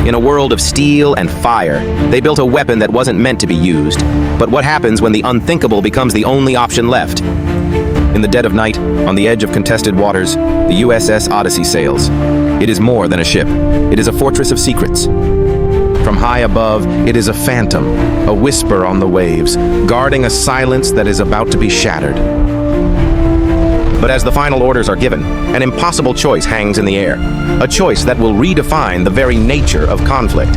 In a world of steel and fire, they built a weapon that wasn't meant to be used. But what happens when the unthinkable becomes the only option left? In the dead of night, on the edge of contested waters, the USS Odyssey sails. It is more than a ship. It is a fortress of secrets. From high above, it is a phantom, a whisper on the waves, guarding a silence that is about to be shattered. But as the final orders are given, an impossible choice hangs in the air. A choice that will redefine the very nature of conflict.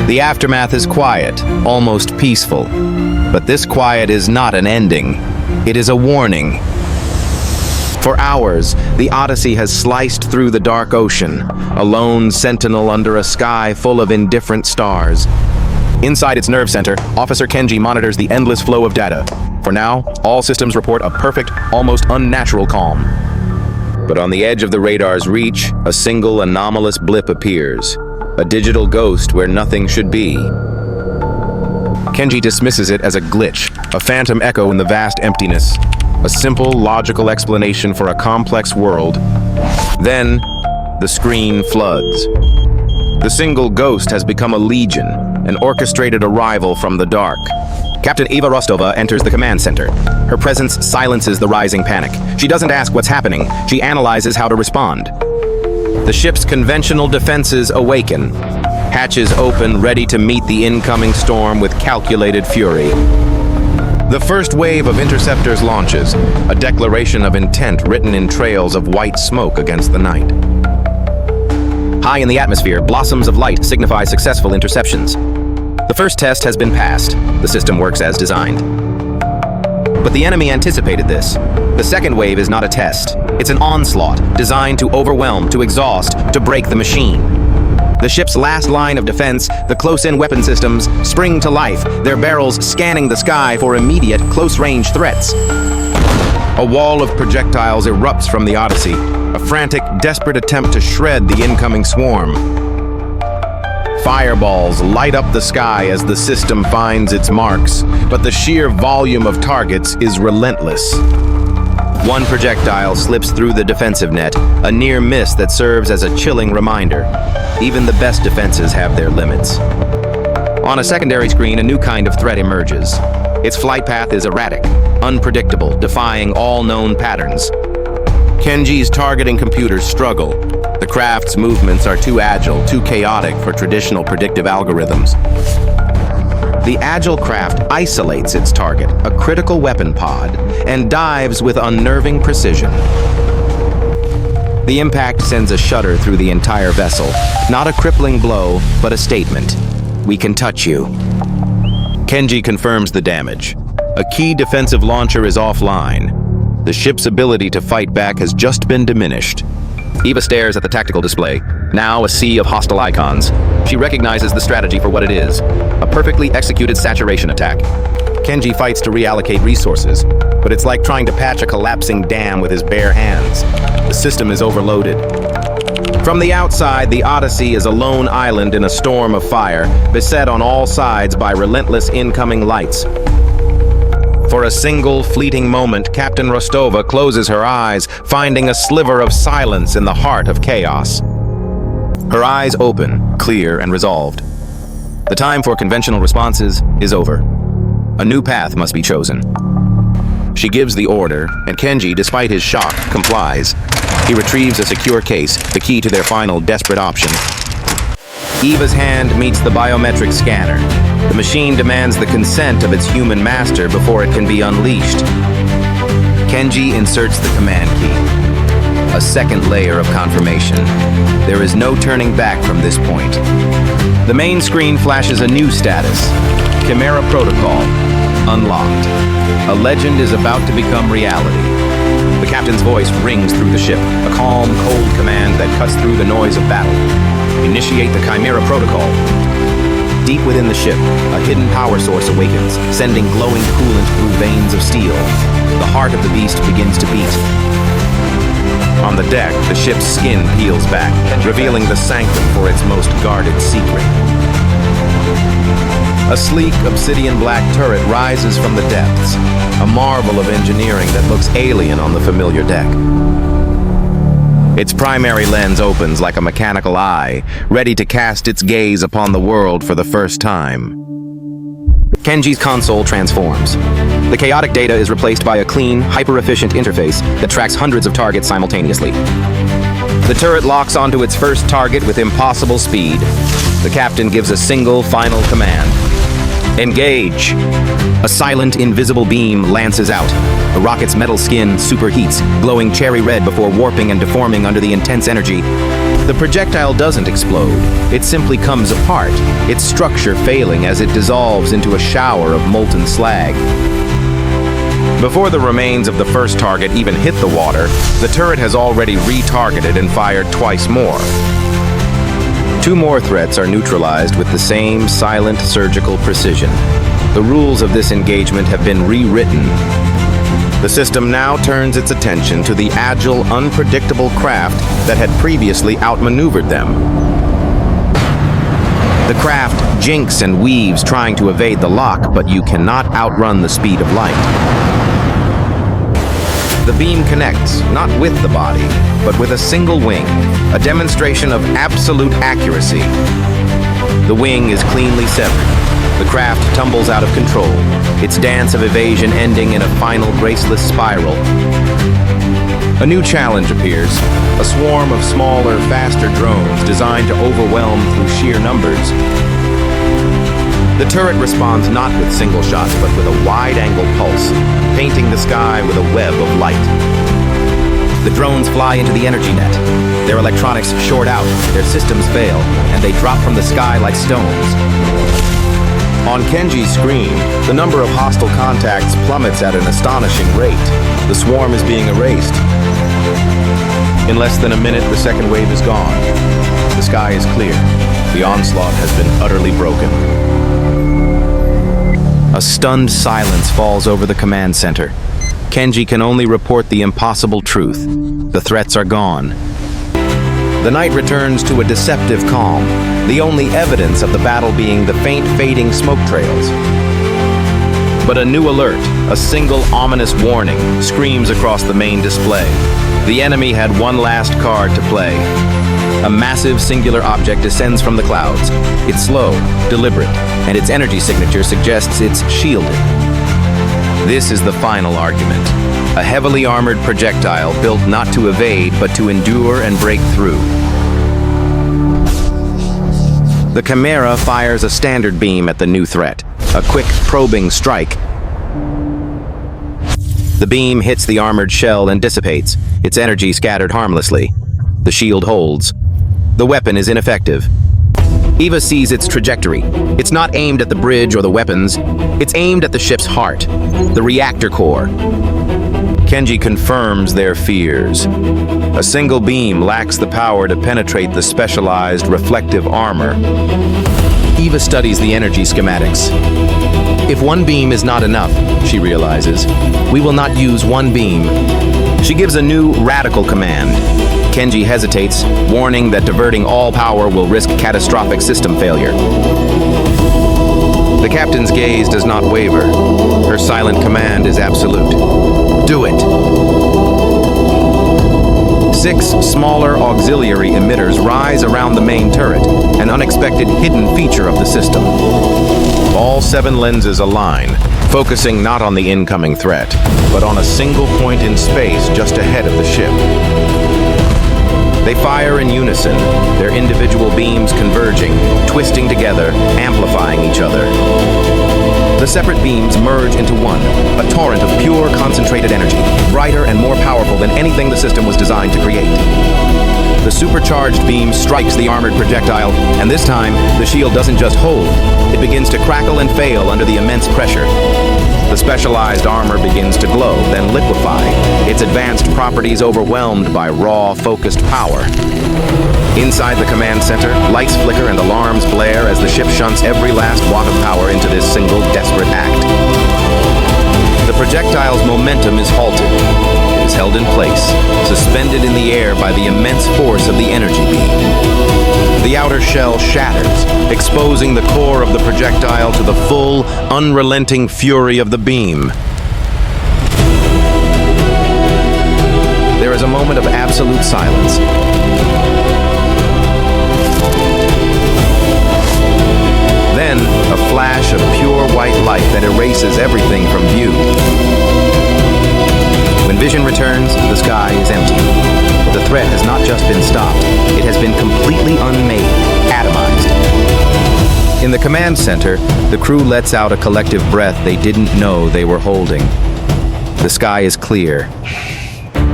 The aftermath is quiet, almost peaceful. But this quiet is not an ending. It is a warning. For hours, the Odyssey has sliced through the dark ocean, a lone sentinel under a sky full of indifferent stars. Inside its nerve center, Officer Kenji monitors the endless flow of data. For now, all systems report a perfect, almost unnatural calm. But on the edge of the radar's reach, a single anomalous blip appears. A digital ghost where nothing should be. Kenji dismisses it as a glitch, a phantom echo in the vast emptiness. A simple, logical explanation for a complex world. Then, the screen floods. The single ghost has become a legion, an orchestrated arrival from the dark. Captain Eva Rostova enters the command center. Her presence silences the rising panic. She doesn't ask what's happening, she analyzes how to respond. The ship's conventional defenses awaken. Hatches open, ready to meet the incoming storm with calculated fury. The first wave of interceptors launches, a declaration of intent written in trails of white smoke against the night. High in the atmosphere, blossoms of light signify successful interceptions. The first test has been passed. The system works as designed. But the enemy anticipated this. The second wave is not a test. It's an onslaught, designed to overwhelm, to exhaust, to break the machine. The ship's last line of defense, the close-in weapon systems, spring to life, their barrels scanning the sky for immediate, close-range threats. A wall of projectiles erupts from the Odyssey, a frantic, desperate attempt to shred the incoming swarm. Fireballs light up the sky as the system finds its marks, but the sheer volume of targets is relentless. One projectile slips through the defensive net, a near miss that serves as a chilling reminder. Even the best defenses have their limits. On a secondary screen, a new kind of threat emerges. Its flight path is erratic, unpredictable, defying all known patterns. Kenji's targeting computers struggle. The craft's movements are too agile, too chaotic for traditional predictive algorithms. The agile craft isolates its target, a critical weapon pod, and dives with unnerving precision. The impact sends a shudder through the entire vessel. Not a crippling blow, but a statement. We can touch you. Kenji confirms the damage. A key defensive launcher is offline. The ship's ability to fight back has just been diminished. Eva stares at the tactical display, now a sea of hostile icons. She recognizes the strategy for what it is, a perfectly executed saturation attack. Kenji fights to reallocate resources, but it's like trying to patch a collapsing dam with his bare hands. The system is overloaded. From the outside, the Odyssey is a lone island in a storm of fire, beset on all sides by relentless incoming lights. For a single, fleeting moment, Captain Rostova closes her eyes, finding a sliver of silence in the heart of chaos. Her eyes open, clear and resolved. The time for conventional responses is over. A new path must be chosen. She gives the order, and Kenji, despite his shock, complies. He retrieves a secure case, the key to their final desperate option. Eva's hand meets the biometric scanner. The machine demands the consent of its human master before it can be unleashed. Kenji inserts the command key. A second layer of confirmation. There is no turning back from this point. The main screen flashes a new status. Chimera Protocol. Unlocked. A legend is about to become reality. The captain's voice rings through the ship, a calm, cold command that cuts through the noise of battle. Initiate the Chimera Protocol. Deep within the ship, a hidden power source awakens, sending glowing coolant through veins of steel. The heart of the beast begins to beat. On the deck, the ship's skin peels back, revealing the sanctum for its most guarded secret. A sleek, obsidian-black turret rises from the depths, a marvel of engineering that looks alien on the familiar deck. Its primary lens opens like a mechanical eye, ready to cast its gaze upon the world for the first time. Kenji's console transforms. The chaotic data is replaced by a clean, hyper-efficient interface that tracks hundreds of targets simultaneously. The turret locks onto its first target with impossible speed. The captain gives a single final command. Engage! A silent, invisible beam lances out. The rocket's metal skin superheats, glowing cherry red before warping and deforming under the intense energy. The projectile doesn't explode. It simply comes apart, its structure failing as it dissolves into a shower of molten slag. Before the remains of the first target even hit the water, the turret has already retargeted and fired twice more. Two more threats are neutralized with the same silent surgical precision. The rules of this engagement have been rewritten. The system now turns its attention to the agile, unpredictable craft that had previously outmaneuvered them. The craft jinks and weaves trying to evade the lock, but you cannot outrun the speed of light. The beam connects, not with the body, but with a single wing, a demonstration of absolute accuracy. The wing is cleanly severed. The craft tumbles out of control, its dance of evasion ending in a final graceless spiral. A new challenge appears, a swarm of smaller, faster drones designed to overwhelm through sheer numbers. The turret responds not with single shots, but with a wide-angle pulse, painting the sky with a web of light. The drones fly into the energy net. Their electronics short out, their systems fail, and they drop from the sky like stones. On Kenji's screen, the number of hostile contacts plummets at an astonishing rate. The swarm is being erased. In less than a minute, the second wave is gone. The sky is clear. The onslaught has been utterly broken. A stunned silence falls over the command center. Kenji can only report the impossible truth. The threats are gone. The night returns to a deceptive calm, the only evidence of the battle being the faint fading smoke trails. But a new alert, a single ominous warning, screams across the main display. The enemy had one last card to play. A massive singular object descends from the clouds. It's slow, deliberate, and its energy signature suggests it's shielded. This is the final argument. A heavily armored projectile built not to evade, but to endure and break through. The Chimera fires a standard beam at the new threat, a quick, probing strike. The beam hits the armored shell and dissipates, its energy scattered harmlessly. The shield holds. The weapon is ineffective. Eva sees its trajectory. It's not aimed at the bridge or the weapons. It's aimed at the ship's heart, the reactor core. Kenji confirms their fears. A single beam lacks the power to penetrate the specialized reflective armor. Eva studies the energy schematics. If one beam is not enough, she realizes, we will not use one beam. She gives a new, radical command. Kenji hesitates, warning that diverting all power will risk catastrophic system failure. The captain's gaze does not waver. Her silent command is absolute. Do it! 6 smaller auxiliary emitters rise around the main turret, an unexpected hidden feature of the system. All 7 lenses align, focusing not on the incoming threat, but on a single point in space just ahead of the ship. They fire in unison, their individual beams converging, twisting together, amplifying each other. The separate beams merge into one, a torrent of pure, concentrated energy, brighter and more powerful than anything the system was designed to create. The supercharged beam strikes the armored projectile, and this time, the shield doesn't just hold, it begins to crackle and fail under the immense pressure. The specialized armor begins to glow, then liquefy, its advanced properties overwhelmed by raw, focused power. Inside the command center, lights flicker and alarms blare as the ship shunts every last watt of power into this single, desperate act. The projectile's momentum is halted. It is held in place, suspended in the air by the immense force of the energy beam. The outer shell shatters, exposing the core of the projectile to the full, unrelenting fury of the beam. There is a moment of absolute silence. Then, a flash of pure white light that erases everything from view. When vision returns, the sky is empty. The threat has not just been stopped, it has been completely unmade, atomized. In the command center, the crew lets out a collective breath they didn't know they were holding. The sky is clear.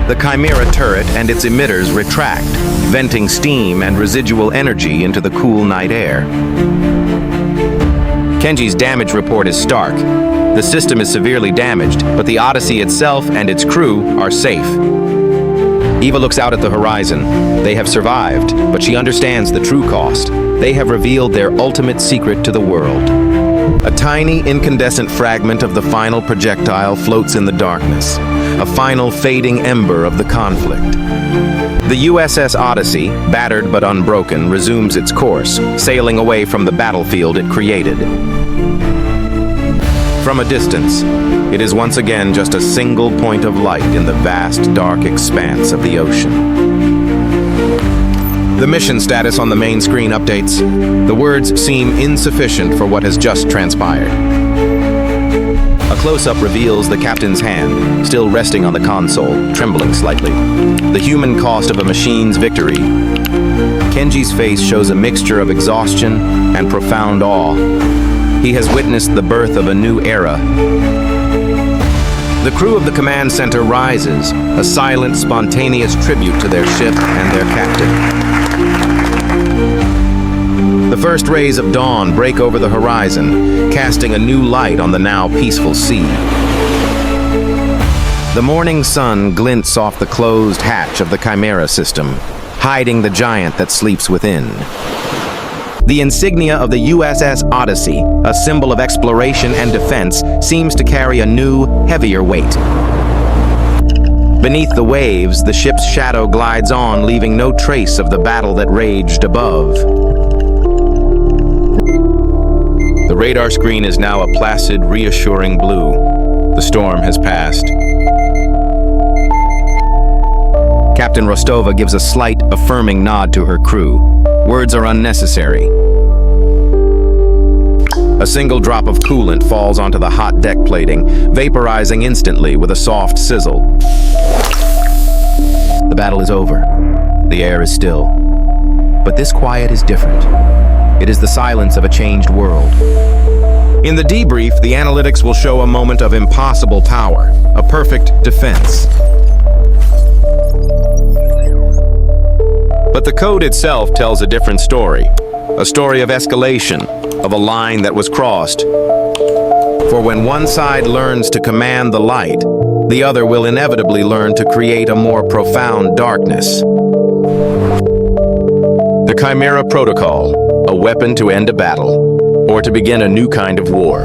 The Chimera turret and its emitters retract, venting steam and residual energy into the cool night air. Kenji's damage report is stark. The system is severely damaged, but the Odyssey itself and its crew are safe. Eva looks out at the horizon. They have survived, but she understands the true cost. They have revealed their ultimate secret to the world. A tiny, incandescent fragment of the final projectile floats in the darkness, a final fading ember of the conflict. The USS Odyssey, battered but unbroken, resumes its course, sailing away from the battlefield it created. From a distance, it is once again just a single point of light in the vast, dark expanse of the ocean. The mission status on the main screen updates. The words seem insufficient for what has just transpired. A close-up reveals the captain's hand, still resting on the console, trembling slightly. The human cost of a machine's victory. Kenji's face shows a mixture of exhaustion and profound awe. He has witnessed the birth of a new era. The crew of the command center rises, a silent, spontaneous tribute to their ship and their captain. The first rays of dawn break over the horizon, casting a new light on the now peaceful sea. The morning sun glints off the closed hatch of the Chimera system, hiding the giant that sleeps within. The insignia of the USS Odyssey, a symbol of exploration and defense, seems to carry a new, heavier weight. Beneath the waves, the ship's shadow glides on, leaving no trace of the battle that raged above. The radar screen is now a placid, reassuring blue. The storm has passed. Captain Rostova gives a slight, affirming nod to her crew. Words are unnecessary. A single drop of coolant falls onto the hot deck plating, vaporizing instantly with a soft sizzle. The battle is over. The air is still. But this quiet is different. It is the silence of a changed world. In the debrief, the analytics will show a moment of impossible power, a perfect defense. But the code itself tells a different story. A story of escalation, of a line that was crossed. For when one side learns to command the light, the other will inevitably learn to create a more profound darkness. The Chimera Protocol, a weapon to end a battle, or to begin a new kind of war.